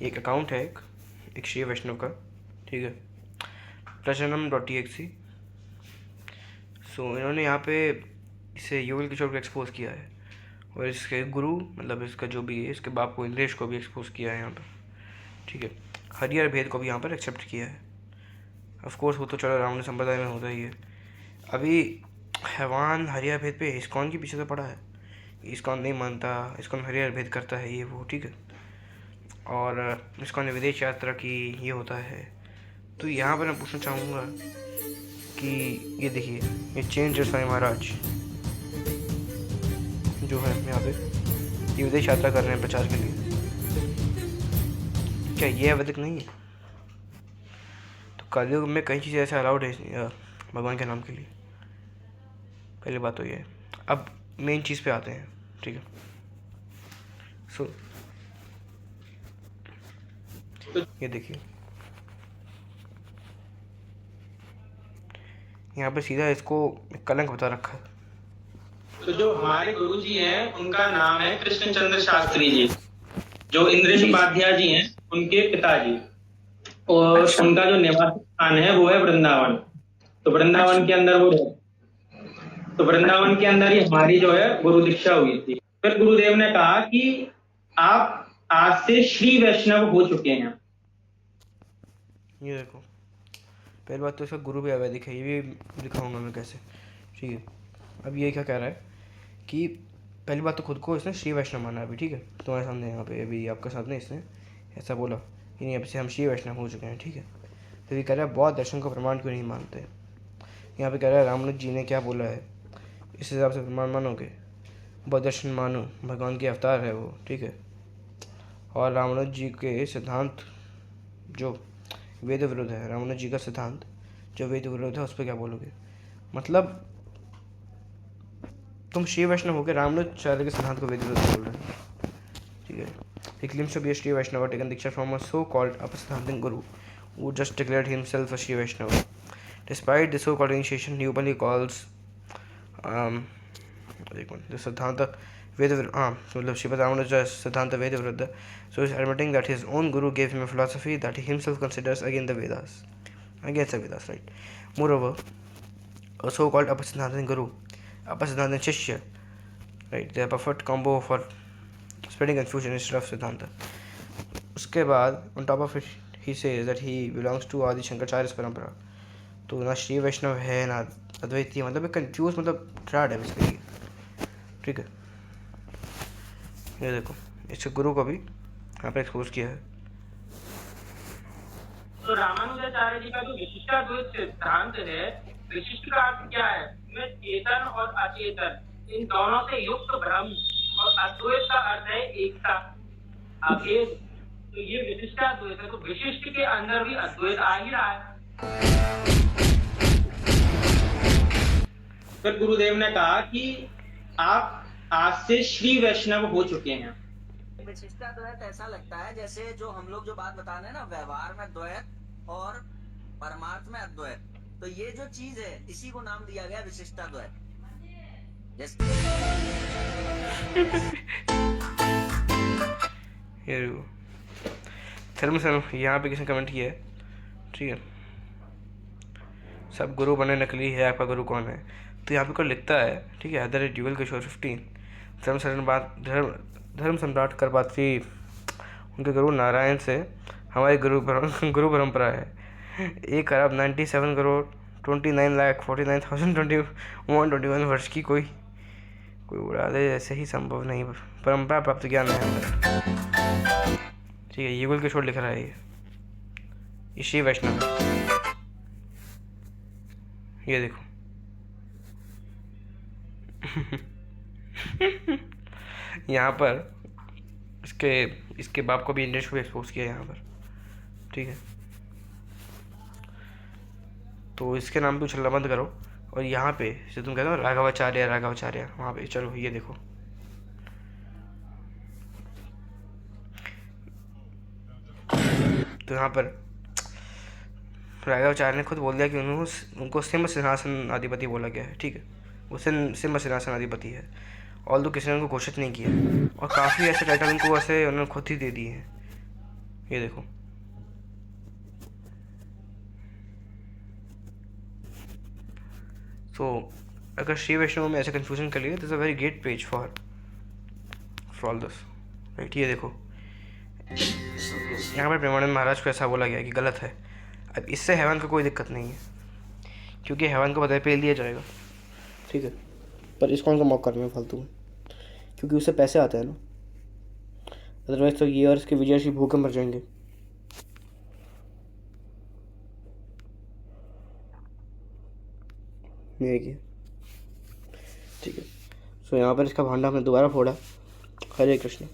एक अकाउंट है एक श्री वैष्णव का, ठीक है, प्रजनम.txt। सो इन्होंने यहाँ पे इसे युगल किशोर को एक्सपोज किया है, और इसके गुरु मतलब इसका जो भी है इसके बाप को इंद्रेश को भी एक्सपोज किया है यहाँ पर, ठीक है। हरिहर भेद को भी यहाँ पर एक्सेप्ट किया है। ऑफ कोर्स वो तो चलो रावण संप्रदाय में होता ही है। अभी हैवान हरिहर भेद पे इस्कॉन के पीछे तो पड़ा है, इस्कॉन नहीं मानता, इस्कॉन हरिहर भेद करता है ये वो, ठीक है। और इस्कॉन ने विदेश यात्रा की, ये होता है। तो यहाँ पर मैं पूछना चाहूँगा कि ये देखिए, ये चेंज साई महाराज जो है यहाँ पे ये विदेश यात्रा कर रहे हैं प्रचार के लिए, क्या ये अवैधिक नहीं है? तो कलयुग में कई चीज़ें ऐसे अलाउड है भगवान के नाम के लिए। पहली बात तो ये है। अब मेन चीज़ पे आते हैं, ठीक है। सो ये देखिए, यहाँ पे सीधा इसको कलंक बता रखा है। तो जो हमारे गुरु जी हैं उनका नाम है कृष्णचंद्र शास्त्री जी, जो इंद्रेश उपाध्याय जी हैं उनके पिताजी, और अच्छा। उनका जो निवास स्थान है वो है वृंदावन। तो वृंदावन के अंदर तो वृंदावन के अंदर ही हमारी जो है गुरु दीक्षा हुई थी। फिर गुरुदेव ने कहा कि आप आज से श्री वैष्णव हो चुके हैं। ये देखो, पहली बात तो इसका गुरु भी अवैधिक है, ये भी दिखाऊंगा मैं कैसे, ठीक है। अब ये क्या कह रहा है कि पहली बात तो खुद को इसने श्री वैष्णव माना अभी, ठीक है, तुम्हारे सामने यहाँ पे अभी आपके सामने इसने ऐसा बोला कि नहीं अब से हम श्री वैष्णव हो चुके हैं, ठीक है। फिर ये कह रहा है बौद्ध दर्शन को प्रमाण क्यों नहीं मानते। यहाँ पे कह रहा है रामानुज जी ने क्या बोला है, इस हिसाब से प्रमाण मानोगे, बौद्ध दर्शन मानो, भगवान के अवतार है वो, ठीक है। और रामानुज जी के सिद्धांत जो वेद विरुद्ध है, रामानुज जी का सिद्धांत जो वेद विरुद्ध है उस पर क्या बोलोगे। मतलब तुम श्री वैष्णव हो गए, रामानुजाचार्य के सिद्धांत को वेद विरुद्ध बोल रहे हो, ठीक है। He claims to be a Sri Vaishnava, taken Diksha from a so-called Apasiddhantin guru who just declared himself a Sri Vaishnava. Despite the so-called initiation, he openly calls the Siddhanta Veda मतलब Srimad Ramanuja Siddhanta Veda Viruddha. So he's admitting that his own guru gave him a philosophy that he himself considers against the Vedas, right? Moreover, a so-called Apasiddhantin guru, Apasiddhantin Shishya, right? They are perfect combo for spreading confusion instead of Siddhanta. उसके बाद on top of it he says that he belongs to आदि शंकराचार्य परंपरा। तो ना श्री वैष्णव है ना अद्वैती, मतलब एक कंफ्यूज मतलब ट्राड है बेसिकली, ठीक है। ये देखो इसके गुरु को भी यहाँ पर एक्सपोज किया है। तो रामानुजाचार्य जी का जो विशिष्टाद्वैत सिद्धांत है, विशिष्ट का अर्थ क्या है, इसमें चेतन और अचेतन इन दोनों से युक्त ब्रह्म, और अद्वैत का अर्थ है एकता, अभेद। तो ये विशिष्टाद्वैत है, तो विशिष्ट के अंदर भी अद्वैत आ ही रहा है। फिर गुरुदेव ने कहा कि आप आज से श्री वैष्णव हो चुके हैं। विशिष्टाद्वैत ऐसा लगता है जैसे जो हम लोग जो बात बता रहे हैं ना, व्यवहार में द्वैत और परमार्थ में अद्वैत, तो ये जो चीज है इसी को नाम दिया गया विशिष्टाद्वैत। धर्म से यहाँ पे किसी ने कमेंट किया है, ठीक है, सब गुरु बने नकली है, आपका गुरु कौन है। तो यहाँ पे कोई लिखता है, ठीक है, अदर युगल किशोर 15 धर्म सम्राट कर बात थी उनके गुरु नारायण से हमारी गुरु परंपरा है 1,97,29,49,021 वर्ष की कोई उड़ा दे, ऐसे ही संभव नहीं, परंपरा प्राप्त ज्ञान है हमारा, ठीक है। युगल किशोर लिख रहा है ये श्री वैष्णव, ये देखो यहाँ पर इसके बाप को भी इंडियन को एक्सपोज किया यहाँ पर, ठीक है। तो इसके नाम पे उछलना बंद करो, और यहाँ पे जो तुम कहते हो राघवाचार्य वहाँ पे चलो ये देखो, तो यहाँ पर राघवाचार्य ने खुद बोल दिया कि उनको सिंह सिंहासन अधिपति बोला गया है, ठीक है, वो सिंह सिंहासन अधिपति है, और तो किसी ने उनको घोषित नहीं किया, और काफ़ी ऐसे टाइटल उनको वैसे उन्होंने खुद ही दे दिए हैं, ये देखो, तो अगर श्री वैष्णव में ऐसे कन्फ्यूजन कर लिए, this a very great page for all this, right. ये देखो, यहाँ पर प्रेमानंद महाराज को ऐसा बोला गया कि गलत है। अब इससे हेवन को कोई दिक्कत नहीं है, क्योंकि हेवन को बदले पेल दिया जाएगा, ठीक है। पर इसको मॉक करना है फालतू में, क्योंकि उससे पैसे आते हैं ना, अदरवाइज तो ये और इसके विजयश्री भूखे मर जाएंगे। ये किया, ठीक है। सो यहाँ पर इसका भांडा हमने दोबारा फोड़ा। हरे कृष्ण।